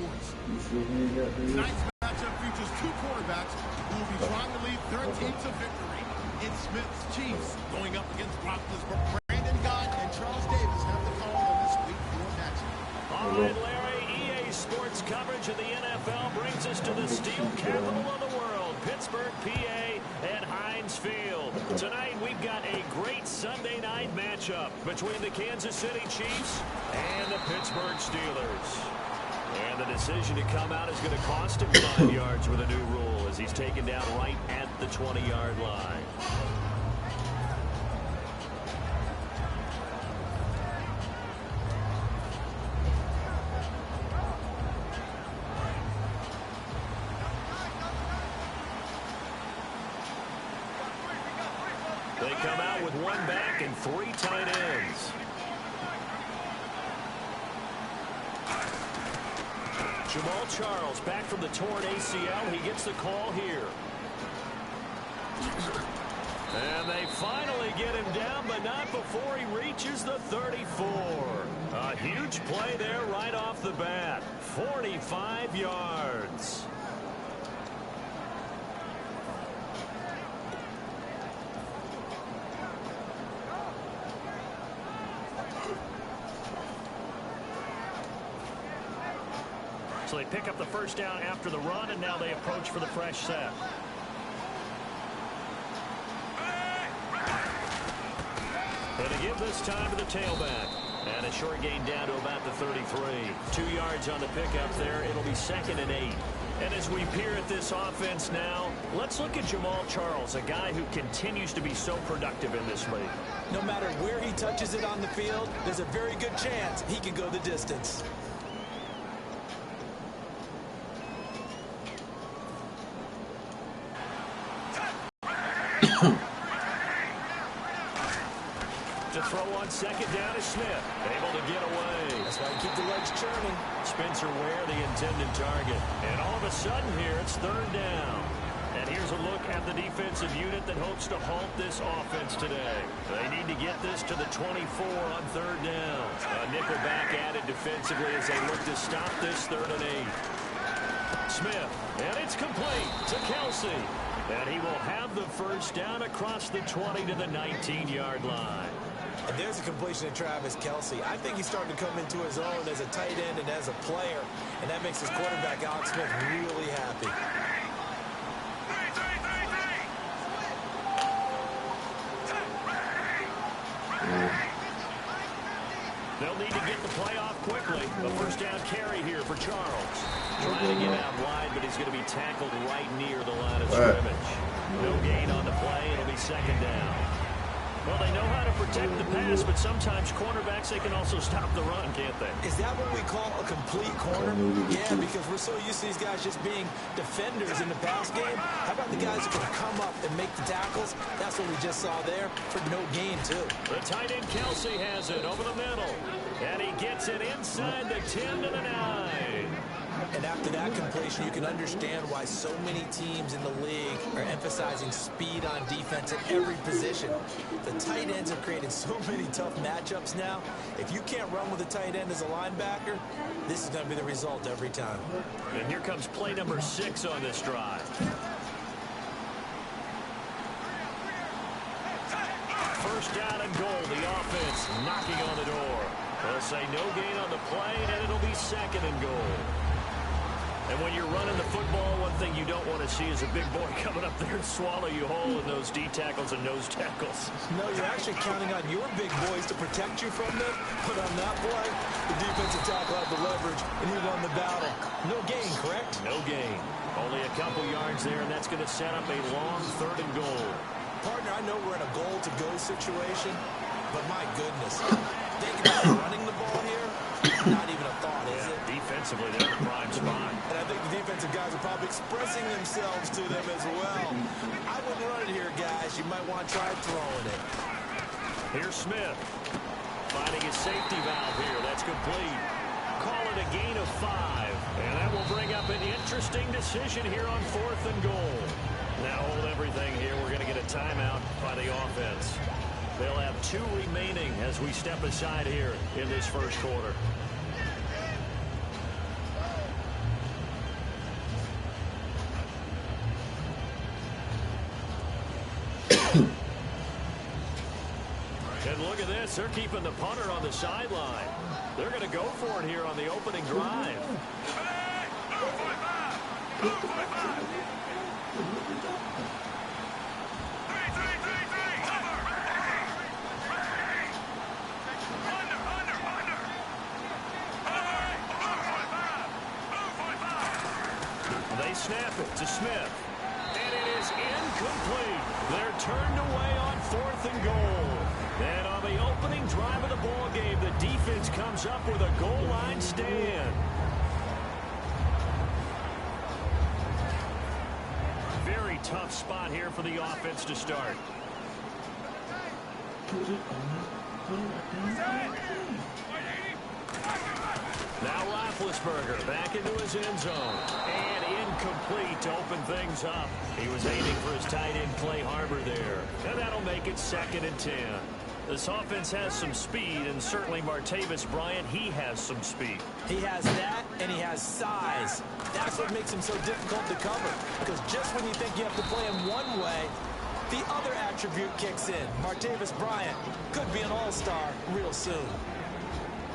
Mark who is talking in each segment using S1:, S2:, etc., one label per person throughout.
S1: sports. Tonight's matchup features two quarterbacks who will be trying to lead their team to victory. It's Smith's Chiefs going up against Roethlisberger. Brandon Gott and Charles Davis have the call on this Week 4 matchup.
S2: All right, Larry, EA Sports coverage of the NFL brings us to the steel capital of the world, Pittsburgh, PA, at Heinz Field. Tonight, we've got a great Sunday night matchup between the Kansas City Chiefs and the Pittsburgh Steelers. And the decision to come out is going to cost him 5 yards with a new rule as he's taken down right at the 20-yard line. They come out with one back and 3 tight ends. Jamal Charles back from the torn ACL. He gets the call here. And they finally get him down, but not before he reaches the 34. A huge play there right off the bat. 45 yards. So they pick up the first down after the run, and now they approach for the fresh set. And to give this time to the tailback. And a short gain down to about the 33. 2 yards on the pickup there. It'll be 2nd and 8. And as we peer at this offense now, let's look at Jamal Charles, a guy who continues to be so productive in this league.
S3: No matter where he touches it on the field, there's a very good chance he can go the distance.
S2: To throw on second down is Smith. Able to get away.
S3: That's why you keep the legs churning.
S2: Spencer Ware, the intended target. And all of a sudden here, it's 3rd down. And here's a look at the defensive unit that hopes to halt this offense today. They need to get this to the 24 on 3rd down. A nickel back added defensively as they look to stop this 3rd and 8. Smith, and it's complete to Kelsey. And he will have the first down across the 20 to the 19-yard line.
S3: And there's a completion to Travis Kelsey. I think he's starting to come into his own as a tight end and as a player. And that makes his quarterback, Alex Smith, really happy.
S2: They'll need to get the play off quickly. A first down carry here for Charles. Trying to get out wide, but he's going to be tackled right near the line of scrimmage. No gain on the play. It'll be 2nd down. Well, they know how to protect the pass, but sometimes cornerbacks, they can also stop the run, can't they?
S3: Is that what we call a complete corner? Yeah, because we're so used to these guys just being defenders in the pass game. How about the guys who can come up and make the tackles? That's what we just saw there for no gain, too.
S2: The tight end Kelsey has it over the middle. And he gets it inside the 10 to the 9.
S3: And after that completion, you can understand why so many teams in the league are emphasizing speed on defense at every position. The tight ends have created so many tough matchups now. If you can't run with a tight end as a linebacker, this is going to be the result every time.
S2: And here comes play number 6 on this drive. First down and goal. The offense knocking on the door. They'll say no gain on the play, and it'll be 2nd and goal. And when you're running the football, one thing you don't want to see is a big boy coming up there and swallow you whole in those D tackles and nose tackles.
S3: No, you're actually counting on your big boys to protect you from them. But on that play, the defensive tackle had the leverage, and he won the battle. No gain, correct?
S2: No gain. Only a couple yards there, and that's going to set up a long 3rd and goal.
S3: Partner, I know we're in a goal-to-go situation, but my goodness. Thinking about running the ball here, not even a thought, is it?
S2: Defensively, they're in a prime spot.
S3: And I think the defensive guys are probably expressing themselves to them as well. I wouldn't run it here, guys. You might want to try throwing it.
S2: Here's Smith. Finding his safety valve here. That's complete. Call it a gain of 5. And that will bring up an interesting decision here on 4th and goal. Now hold everything here. We're going to get a timeout by the offense. They'll have 2 remaining as we step aside here in this first quarter. look at this. They're keeping the punter on the sideline. They're going to go for it here on the opening drive. They snap it to Smith. And it is incomplete. They're turned away on 4th and goal. And on the opening drive of the ball game, the defense comes up with a goal line stand. Very tough spot here for the offense to start. Now Roethlisberger back into his end zone. And incomplete to open things up. He was aiming for his tight end Clay Harbor there. And that'll make it 2nd and 10. This offense has some speed, and certainly Martavis Bryant, he has some speed.
S3: He has that, and he has size. That's what makes him so difficult to cover. Because just when you think you have to play him one way, the other attribute kicks in. Martavis Bryant could be an all-star real soon.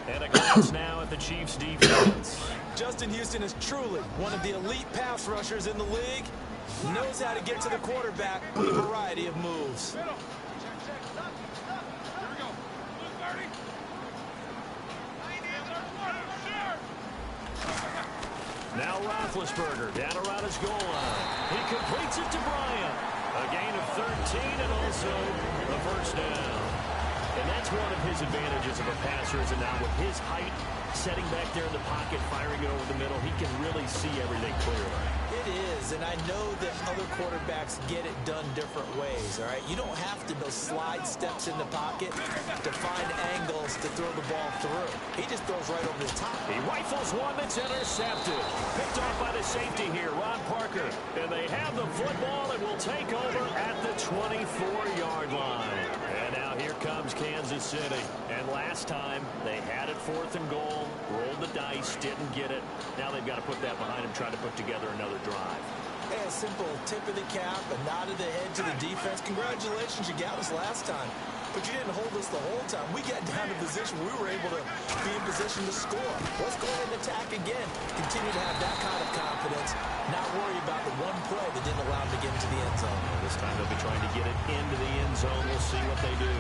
S2: And a glance now at the Chiefs' defense.
S3: Justin Houston is truly one of the elite pass rushers in the league. Knows how to get to the quarterback with a variety of moves.
S2: Now Roethlisberger down around his goal line. He completes it to Bryant. A gain of 13 and also the first down. And that's one of his advantages of a passer, is that now with his height, setting back there in the pocket, firing it over the middle, he can really see everything clearly.
S3: It is, and I know that other quarterbacks get it done different ways, all right? You don't have to know slide steps in the pocket to find angles to throw the ball through. He just throws right over the top.
S2: He rifles one that's intercepted. Picked off by the safety here, Ron Parker. And they have the football and will take over at the 24-yard line. And now here comes Kansas City. And last time, they had it 4th and goal, rolled the dice, didn't get it. Now they've got to put that behind them, try to put together another drive.
S3: Hey, a simple tip of the cap, a nod of the head to the defense. Congratulations, you got us last time. But you didn't hold us the whole time. We got down to position. We were able to be in position to score. Let's go ahead and attack again. Continue to have that kind of confidence. Not worry about the one play that didn't allow them to get into the end zone.
S2: This time they'll be trying to get it into the end zone. We'll see what they do.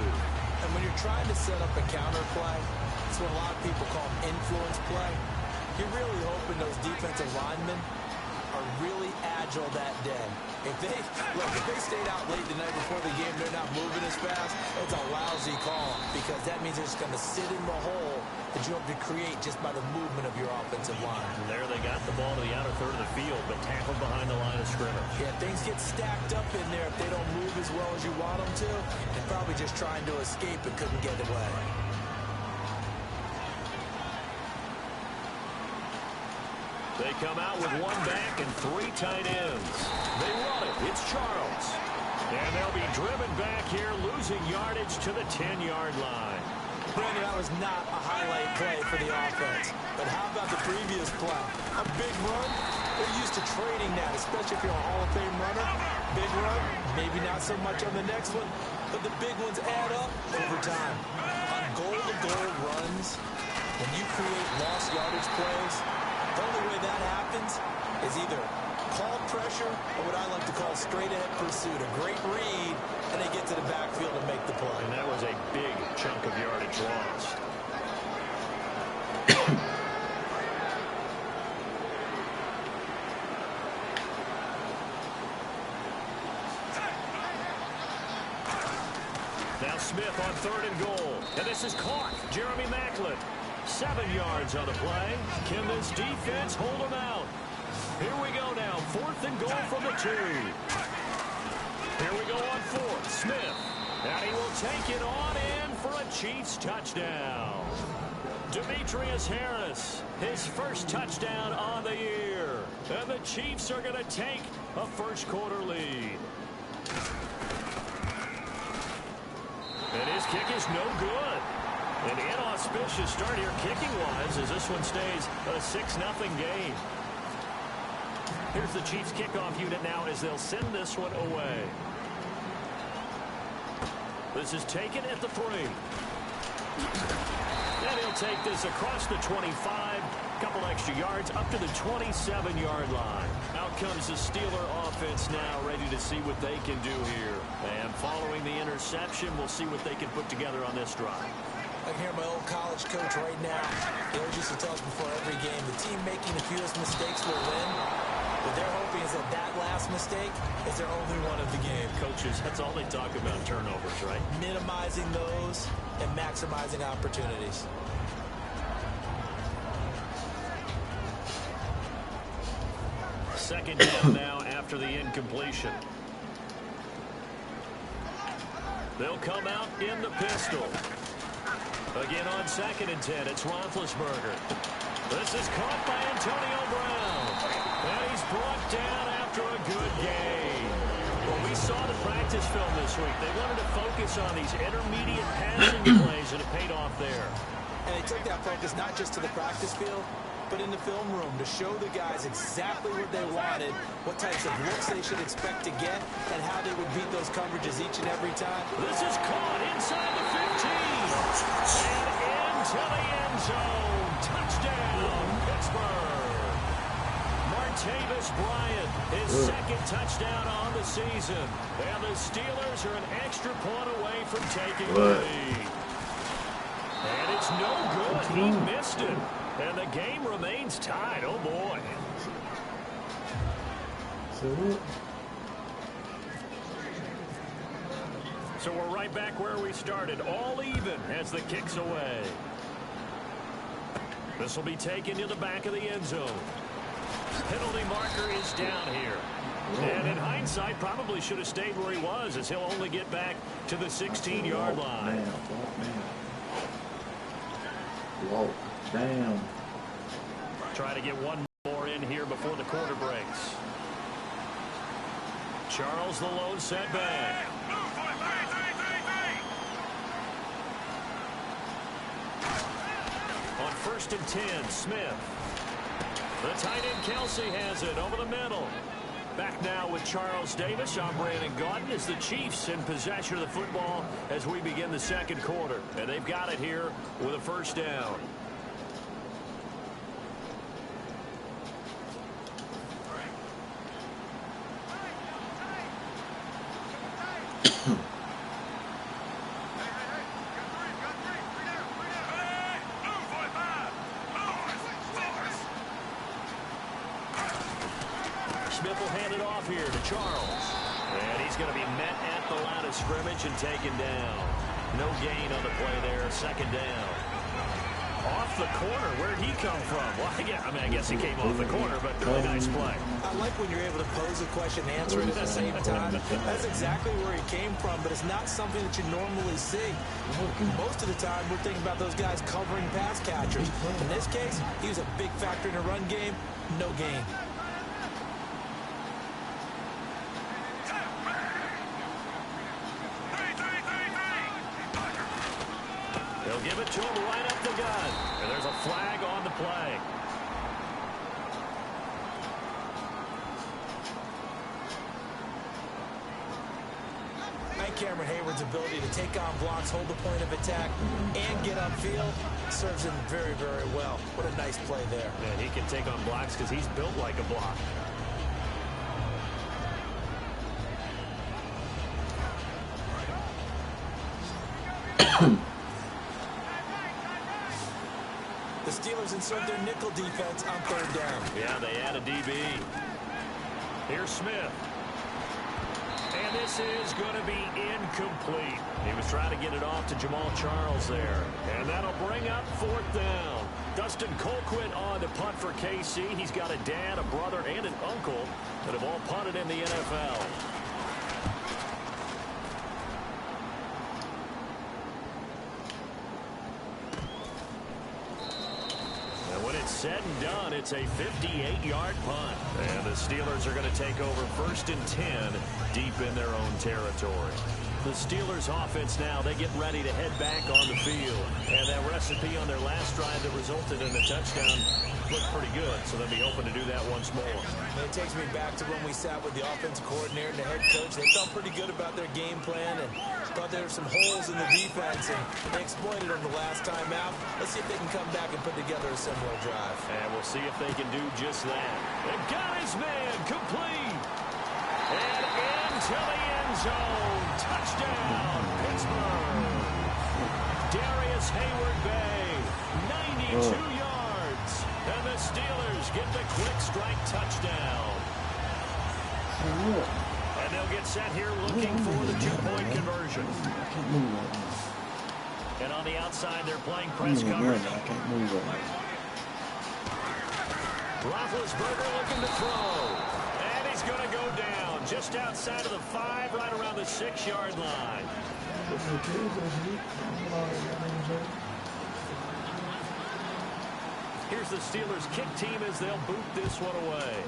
S3: And when you're trying to set up a counter play, it's what a lot of people call influence play. You're really hoping those defensive linemen are really agile that day. If they stayed out late the night before the game, they're not moving as fast, it's a lousy call, because that means they're just going to sit in the hole that you have to create just by the movement of your offensive line.
S2: And there they got the ball to the outer third of the field, but tackled behind the line of scrimmage.
S3: Yeah, things get stacked up in there if they don't move as well as you want them to. They're probably just trying to escape and couldn't get away.
S2: They come out with one back and 3 tight ends. They run it. It's Charles. And they'll be driven back here, losing yardage to the 10-yard line.
S3: Brandon, that was not a highlight play for the offense. But how about the previous play? A big run? They're used to trading that, especially if you're a Hall of Fame runner. Big run, maybe not so much on the next one, but the big ones add up over time. On goal-to-goal runs, when you create lost yardage plays, the only way that happens is either call pressure or what I like to call straight-ahead pursuit. A great read, and they get to the backfield and make the play.
S2: And that was a big chunk of yardage lost. Now Smith on 3rd and goal. And this is caught. Jeremy Maclin. 7 yards on the play. Can this defense hold them out? Here we go now. 4th and goal from the 2. Here we go on 4th. Smith. And he will take it on in for a Chiefs touchdown. Demetrius Harris, his first touchdown on the year. And the Chiefs are going to take a first-quarter lead. And his kick is no good. An inauspicious start here kicking-wise as this one stays a 6-0 game. Here's the Chiefs kickoff unit now as they'll send this one away. This is taken at the 3. And he'll take this across the 25. Couple extra yards up to the 27-yard line. Out comes the Steeler offense now, ready to see what they can do here. And following the interception, we'll see what they can put together on this drive.
S3: I can hear my old college coach right now. He always used to tell us before every game, the team making the fewest mistakes will win. What they're hoping is that last mistake is their only one of the game.
S2: Coaches, that's all they talk about, turnovers, right?
S3: Minimizing those and maximizing opportunities.
S2: Second down now after the incompletion. They'll come out in the pistol. Again on 2nd and 10, it's Roethlisberger. This is caught by Antonio Brown. And he's brought down after a good game. Well, we saw the practice film this week. They wanted to focus on these intermediate passing plays, and it paid off there.
S3: And they took that focus not just to the practice field, but in the film room to show the guys exactly what they wanted, what types of looks they should expect to get, and how they would beat those coverages each and every time.
S2: This is caught inside the 15. And into the end zone. Touchdown, Pittsburgh. Martavis Bryant, his second touchdown on the season. And the Steelers are an extra point away from taking the lead. And it's no good. He missed it. And the game remains tied. Oh, boy. So we're right back where we started. All even as the kick's away. This will be taken to the back of the end zone. Penalty marker is down here. And in hindsight, probably should have stayed where he was, as he'll only get back to the 16-yard line.
S4: Damn.
S2: Try to get one more in here before the quarter breaks. Charles, the lone setback. On 1st and 10, Smith. The tight end Kelsey has it over the middle. Back now with Charles Davis. I'm Brandon Gaudin as the Chiefs in possession of the football as we begin the second quarter. And they've got it here with a first down. Smith will hand it off here to Charles. And he's going to be met at the line of scrimmage and taken down. No gain on the play there. Second down. Off the corner. Where'd he come from? Well, I guess he came off the corner, but really nice play.
S3: I like when you're able to pose a question and answer it at the same time. That's exactly where he came from, but it's not something that you normally see. Most of the time, we're thinking about those guys covering pass catchers. In this case, he was a big factor in the run game. No gain.
S2: They'll give it to him right up the gut. And there's a flag on the play.
S3: And Cameron Hayward's ability to take on blocks, hold the point of attack, and get upfield serves him very, very well. What a nice play there.
S2: And he can take on blocks because he's built like a block.
S3: The Steelers insert their nickel defense on 3rd down.
S2: Yeah, they add a DB. Here's Smith. And this is going to be incomplete. He was trying to get it off to Jamal Charles there. And that'll bring up 4th down. Dustin Colquitt on to punt for KC. He's got a dad, a brother, and an uncle that have all punted in the NFL. Said and done, it's a 58-yard punt. And the Steelers are going to take over 1st and 10 deep in their own territory. The Steelers offense now, they get ready to head back on the field. And that recipe on their last drive that resulted in a touchdown looked pretty good, so they'll be hoping to do that once more.
S3: It takes me back to when we sat with the offensive coordinator and the head coach. They felt pretty good about their game plan and thought there were some holes in the defense, and they exploited them the last time out. Let's see if they can come back and put together a similar drive.
S2: And we'll see if they can do just that. They've got his man complete. And into the end zone. Touchdown, Pittsburgh. Darius Hayward-Bay, 92 yards. And the Steelers get the quick strike touchdown. And they'll get set here looking for the two-point conversion. And on the outside, they're playing press coverage. Roethlisberger looking to throw. And he's going to go down just outside of the 5, right around the 6-yard line. Here's the Steelers kick team as they'll boot this one away.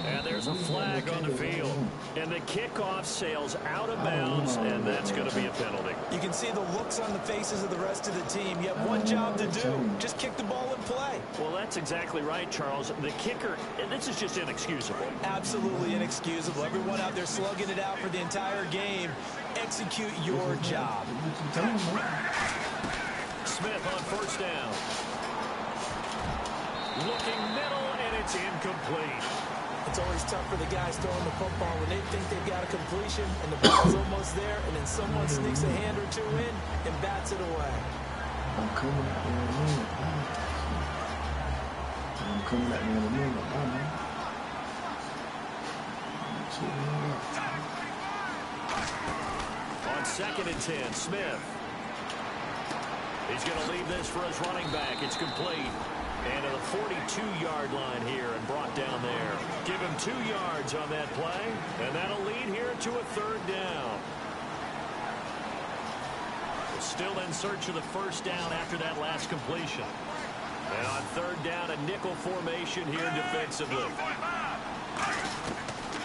S2: And there's a flag on the field. And the kickoff sails out of bounds, and that's going to be a penalty.
S3: You can see the looks on the faces of the rest of the team. You have one job to do. Just kick the ball and play.
S2: Well, that's exactly right, Charles. The kicker, this is just inexcusable.
S3: Absolutely inexcusable. Everyone out there slugging it out for the entire game. Execute your job.
S2: Smith on first down. Looking middle, and it's incomplete.
S3: It's always tough for the guys throwing the football when they think they've got a completion and the ball's almost there, and then someone sneaks a hand or two in and bats it away.
S4: I'm coming at me in a minute. I'm coming at me in a minute, man.
S2: On 2nd and 10, Smith. He's going to leave this for his running back. It's complete. And to the 42-yard line here and brought down there. Give him 2 yards on that play, and that'll lead here to a 3rd down. We're still in search of the first down after that last completion. And on 3rd down, a nickel formation here defensively.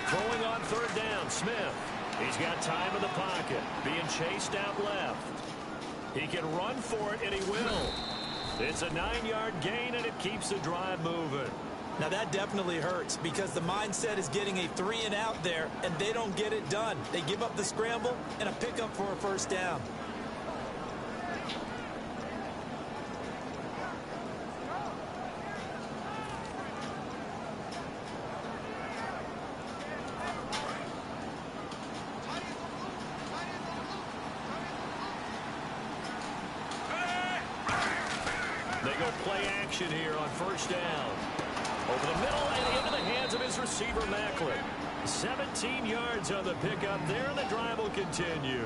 S2: Throwing on 3rd down, Smith. He's got time in the pocket, being chased out left. He can run for it, and he will. It's a 9-yard gain, and it keeps the drive moving.
S3: Now, that definitely hurts because the mindset is getting a 3-and-out there, and they don't get it done. They give up the scramble and a pickup for a first down.
S2: Here on first down. Over the middle and into the hands of his receiver, Macklin. 17 yards on the pickup there, and the drive will continue.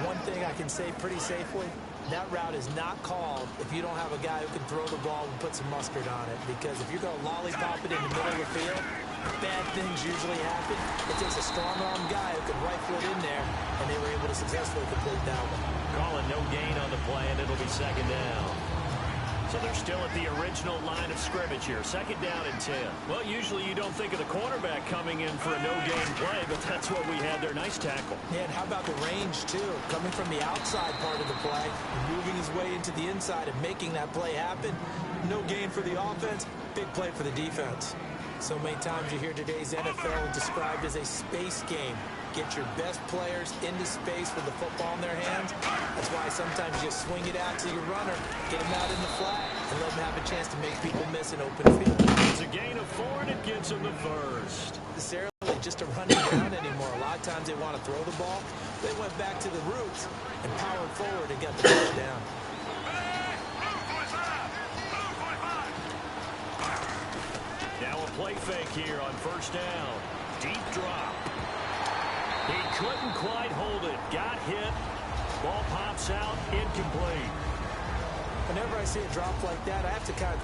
S3: One thing I can say pretty safely, that route is not called if you don't have a guy who can throw the ball and put some mustard on it. Because if you're going to lollipop it in the middle of the field, bad things usually happen. It takes a strong-arm guy who can rifle it in there, and they were able to successfully complete that one.
S2: Calling no gain on the play, and it'll be 2nd down. So they're still at the original line of scrimmage here. 2nd down and 10. Well, usually you don't think of the cornerback coming in for a no-gain play, but that's what we had there. Nice tackle.
S3: Yeah, and how about the range, too? Coming from the outside part of the play, moving his way into the inside and making that play happen. No gain for the offense, big play for the defense. So many times you hear today's NFL described as a space game. Get your best players into space with the football in their hands. That's why sometimes you just swing it out to your runner, get him out in the flat, and let him have a chance to make people miss an open field.
S2: It's a gain of 4, and it gets him the first.
S3: Necessarily just a running down anymore. A lot of times they want to throw the ball. They went back to the roots and powered forward and got the first down.
S2: Now a play fake here on first down. Deep drop. He couldn't quite hold it. Got hit. Ball pops out. Incomplete.
S3: Whenever I see a drop like that, I have to kind of...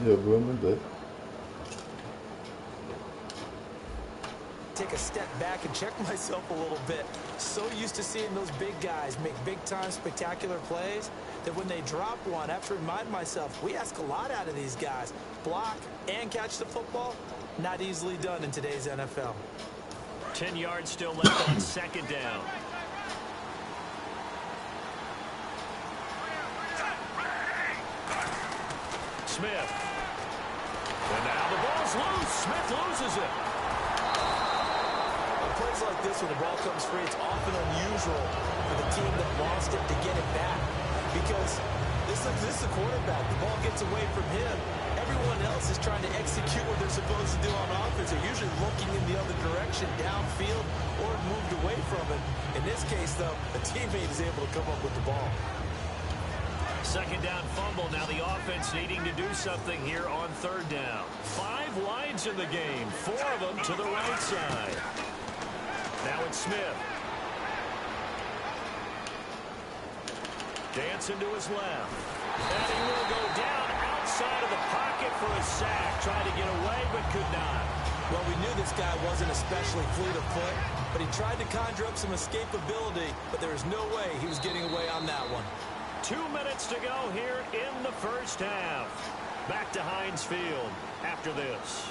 S4: Yeah, bro, my bad.
S3: Take a step back and check myself a little bit. So used to seeing those big guys make big-time spectacular plays that when they drop one, I have to remind myself, we ask a lot out of these guys. Block and catch the football, not easily done in today's NFL.
S2: 10 yards still left on second down. Smith. And now the ball's loose. Smith loses it.
S3: On plays like this, when the ball comes free, it's often unusual for the team that lost it to get it back. Because this is a quarterback. The ball gets away from him. Everyone else is trying to execute what they're supposed to do on offense. They're usually looking in the other direction, downfield, or moved away from it. In this case, though, a teammate is able to come up with the ball.
S2: Second down fumble. Now the offense needing to do something here on third down. 5 wides in the game. 4 of them to the right side. Now it's Smith. Dancing to his left. And he will go down outside of the pocket for a sack. Tried to get away, but could not.
S3: Well, we knew this guy wasn't especially fleet of foot, but he tried to conjure up some escapability, but there was no way he was getting away on that one.
S2: 2 minutes to go here in the first half. Back to Heinz Field after this.